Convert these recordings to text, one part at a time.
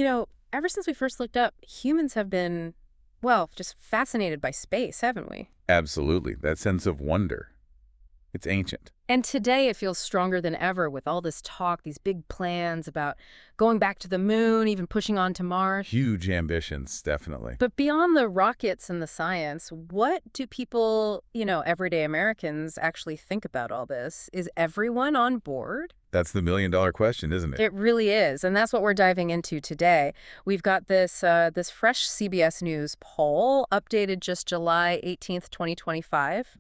Ever since we first looked up, humans have been, well, just fascinated by space, haven't we? Absolutely. That sense of wonder. It's ancient. And today it feels stronger than ever with all this talk, these big plans about going back to the moon, even pushing on to Mars. Huge ambitions, definitely. But beyond the rockets and the science, what do people, everyday Americans actually think about all this? Is everyone on board? That's the million-dollar question, isn't it? It really is, and that's what we're diving into today. We've got this fresh CBS News poll, updated just July 18th, 2025.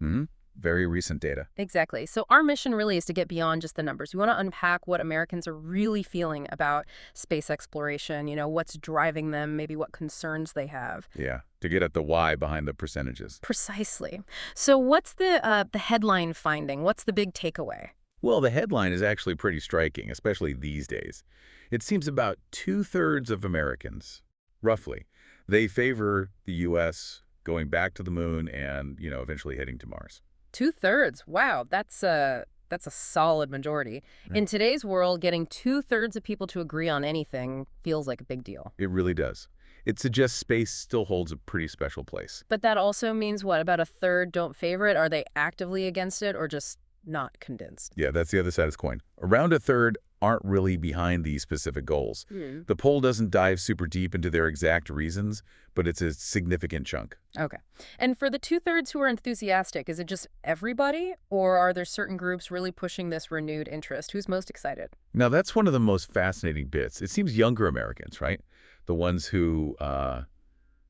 Very recent data. Exactly. So our mission really is to get beyond just the numbers. We want to unpack what Americans are really feeling about space exploration, what's driving them, maybe what concerns they have. Yeah, to get at the why behind the percentages. Precisely. So what's the headline finding? What's the big takeaway? Well, the headline is actually pretty striking, especially these days. It seems about 2/3 of Americans, roughly, they favor the U.S. going back to the moon and, eventually heading to Mars. 2/3. Wow, that's a solid majority. Right. In today's world, getting 2/3 of people to agree on anything feels like a big deal. It really does. It suggests space still holds a pretty special place. But that also means what? About a third don't favor it? Are they actively against it or just not convinced? Yeah, that's the other side of the coin. Around a third aren't really behind these specific goals. The poll doesn't dive super deep into their exact reasons, but it's a significant chunk. Okay. And for the 2/3 who are enthusiastic, is it just everybody? Or are there certain groups really pushing this renewed interest? Who's most excited? Now, that's one of the most fascinating bits. It seems younger Americans, right? The ones who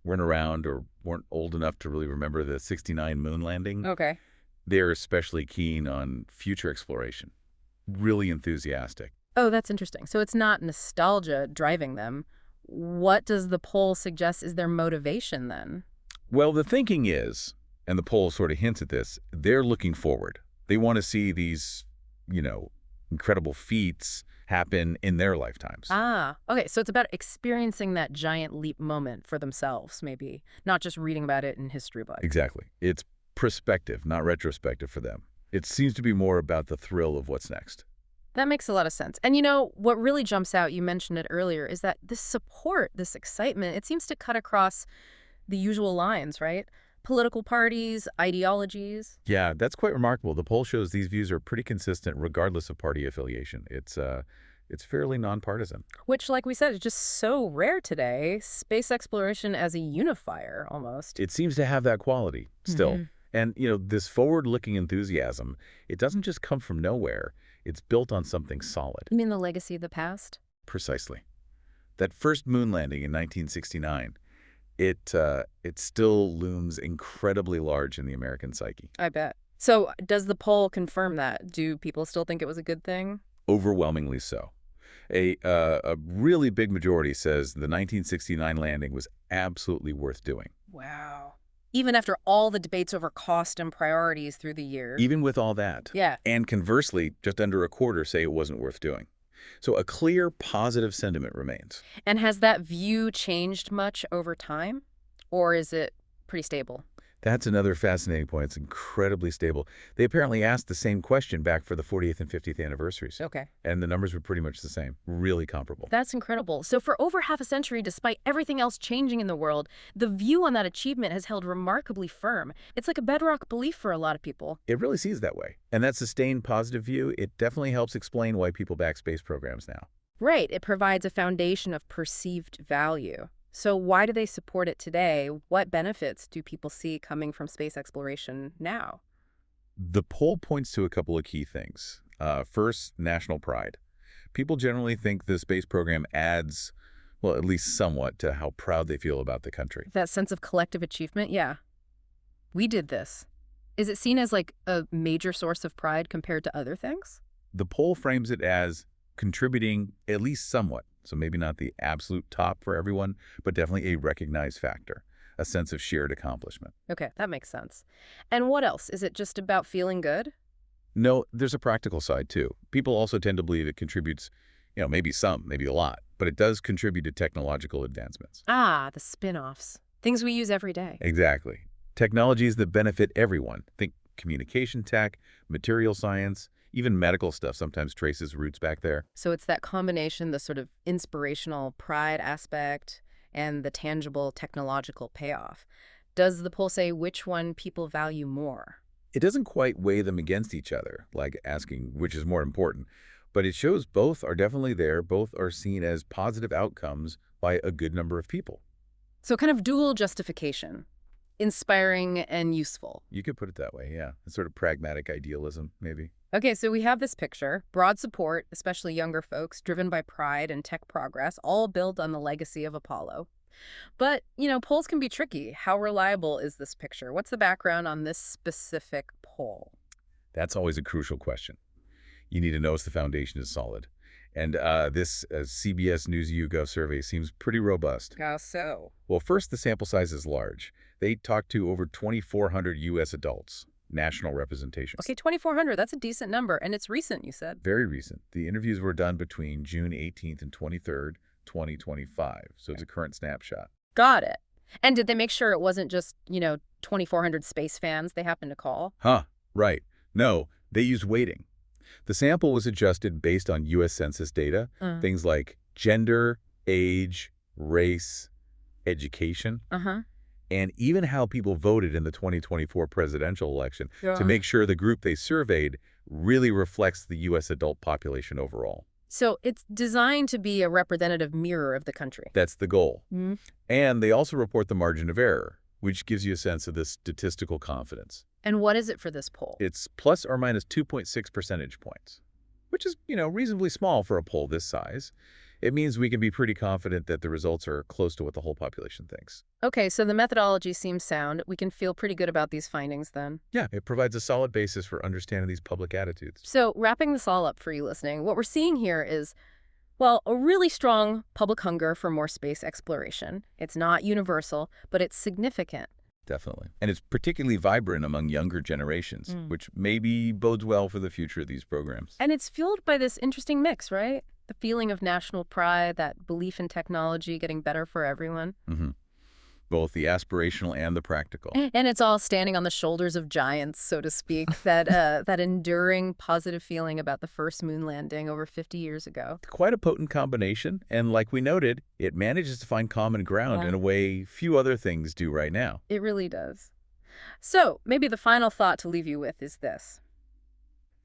weren't around or weren't old enough to really remember the '69 moon landing. Okay. They're especially keen on future exploration. Really enthusiastic. Oh, that's interesting. So it's not nostalgia driving them. What does the poll suggest is their motivation then? Well, the thinking is, and the poll sort of hints at this, they're looking forward. They want to see these, incredible feats happen in their lifetimes. Ah, okay. So it's about experiencing that giant leap moment for themselves, maybe, not just reading about it in history books. Exactly. It's prospective, not retrospective for them. It seems to be more about the thrill of what's next. That makes a lot of sense. And what really jumps out, you mentioned it earlier, is that this support, this excitement, it seems to cut across the usual lines, right? Political parties, ideologies. Yeah, that's quite remarkable. The poll shows these views are pretty consistent regardless of party affiliation. It's fairly nonpartisan. Which, like we said, is just so rare today. Space exploration as a unifier, almost. It seems to have that quality still. And, this forward-looking enthusiasm, it doesn't just come from nowhere. It's built on something solid. You mean the legacy of the past? Precisely. That first moon landing in 1969, it still looms incredibly large in the American psyche. I bet. So does the poll confirm that? Do people still think it was a good thing? Overwhelmingly so. A really big majority says the 1969 landing was absolutely worth doing. Wow. Even after all the debates over cost and priorities through the years. Even with all that. Yeah. And conversely, just under a quarter say it wasn't worth doing. So a clear positive sentiment remains. And has that view changed much over time? Or is it pretty stable? That's another fascinating point. It's incredibly stable. They apparently asked the same question back for the 40th and 50th anniversaries. Okay. And the numbers were pretty much the same. Really comparable. That's incredible. So for over half a century, despite everything else changing in the world, the view on that achievement has held remarkably firm. It's like a bedrock belief for a lot of people. It really seems that way. And that sustained positive view, it definitely helps explain why people back space programs now. Right. It provides a foundation of perceived value. So why do they support it today? What benefits do people see coming from space exploration now? The poll points to a couple of key things. First, national pride. People generally think the space program adds, well, at least somewhat, to how proud they feel about the country. That sense of collective achievement? Yeah. We did this. Is it seen as like a major source of pride compared to other things? The poll frames it as contributing at least somewhat. So maybe not the absolute top for everyone, but definitely a recognized factor, a sense of shared accomplishment. Okay, that makes sense. And what else? Is it just about feeling good? No, there's a practical side too. People also tend to believe it contributes, maybe some, maybe a lot, but it does contribute to technological advancements. Ah, the spin-offs. Things we use every day. Exactly. Technologies that benefit everyone. Think communication tech, material science, Even medical stuff sometimes traces roots back there. So it's that combination, the sort of inspirational pride aspect and the tangible technological payoff. Does the poll say which one people value more? It doesn't quite weigh them against each other, like asking which is more important, but it shows both are definitely there, both are seen as positive outcomes by a good number of people. So kind of dual justification, inspiring and useful. You could put it that way, yeah. A sort of pragmatic idealism, maybe. Okay, so we have this picture, broad support, especially younger folks, driven by pride and tech progress, all built on the legacy of Apollo. But, polls can be tricky. How reliable is this picture? What's the background on this specific poll? That's always a crucial question. You need to know if the foundation is solid. And this CBS News YouGov survey seems pretty robust. How so? Well, first, the sample size is large. They talked to over 2,400 U.S. adults, national representation. Okay, 2,400, that's a decent number, and it's recent, you said. Very recent. The interviews were done between June 18th and 23rd, 2025, so it's a current snapshot. Got it. And did they make sure it wasn't just, 2,400 space fans they happened to call? Huh, right. No, they used weighting. The sample was adjusted based on U.S. Census data, things like gender, age, race, education, and even how people voted in the 2024 presidential election to make sure the group they surveyed really reflects the U.S. adult population overall. So it's designed to be a representative mirror of the country. That's the goal. And they also report the margin of error, which gives you a sense of the statistical confidence. And what is it for this poll? It's plus or minus 2.6 percentage points, which is, reasonably small for a poll this size. It means we can be pretty confident that the results are close to what the whole population thinks. Okay, so the methodology seems sound. We can feel pretty good about these findings then. Yeah, it provides a solid basis for understanding these public attitudes. So wrapping this all up for you listening, what we're seeing here is, well, a really strong public hunger for more space exploration. It's not universal, but it's significant. Definitely. And it's particularly vibrant among younger generations, which maybe bodes well for the future of these programs. And it's fueled by this interesting mix, right? The feeling of national pride, that belief in technology getting better for everyone. Both the aspirational and the practical. And it's all standing on the shoulders of giants, so to speak, that enduring positive feeling about the first moon landing over 50 years ago. Quite a potent combination, and like we noted, it manages to find common ground in a way few other things do right now. It really does. So maybe the final thought to leave you with is this.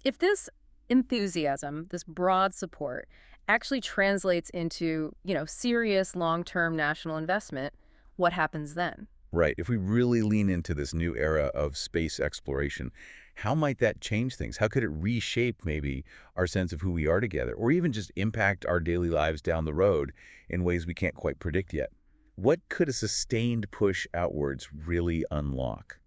If this enthusiasm, this broad support, actually translates into, serious long-term national investment, what happens then? Right. If we really lean into this new era of space exploration, how might that change things? How could it reshape maybe our sense of who we are together, or even just impact our daily lives down the road in ways we can't quite predict yet? What could a sustained push outwards really unlock?